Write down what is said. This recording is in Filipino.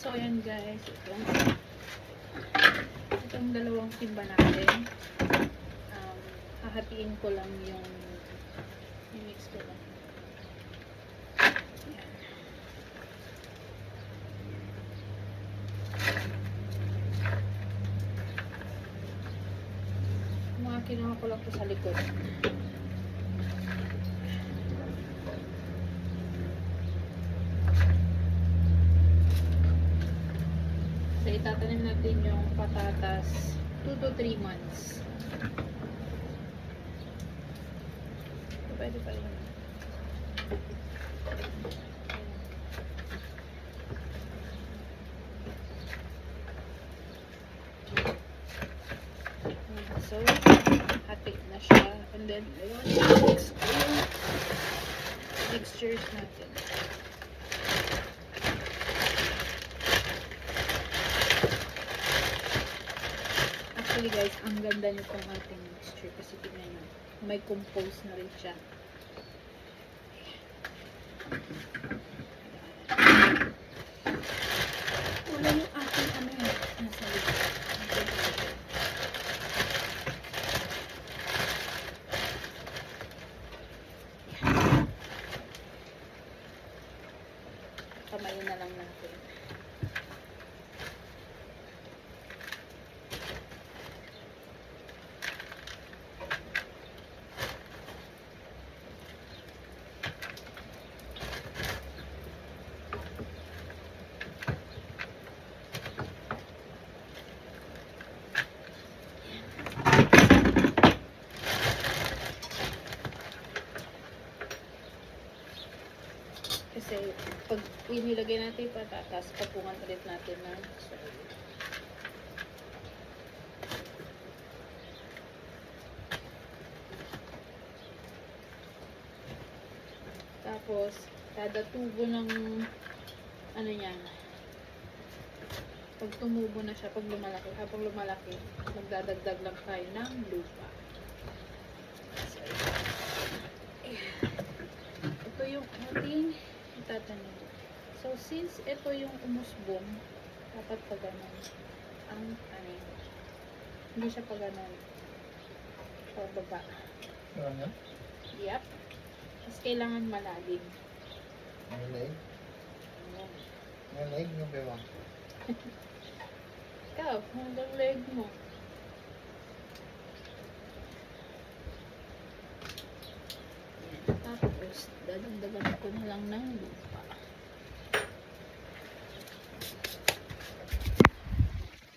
So, ayan guys. Itong dalawang timba natin. Hahatiin ko lang yung mix ko lang. Ayan. Mga kinuha ko lang to sa likod. So, itatanim natin yung patatas 2 to 3 months. Pwede pa rin. So, hati na siya. And then, mix ko yung mixtures natin. Actually guys, ang ganda nitong ating mixture kasi tingnan nyo, may compose na rin siya. Wala yung ating ano yun, nasa likod. Kamayin na lang natin. Kasi pag inilagay natin yung patatas, papungan ulit natin ng soy. Tapos, kada tubo ng ano yan, pag tumubo na siya, pag lumalaki, habang lumalaki, magdadagdag lang tayo ng lupa. So, ito yung ating itatanim. So, since ito yung umusbong, dapat pa ganun ang tanim. Hindi siya pa ganun. Pababa. Ano? Yep. Tapos kailangan malalim. Ang leg? Ayan. Ang leg yung bewang. Ikaw, hanggang leg mo. Tapos, dadagdagan ko na lang ng lupa.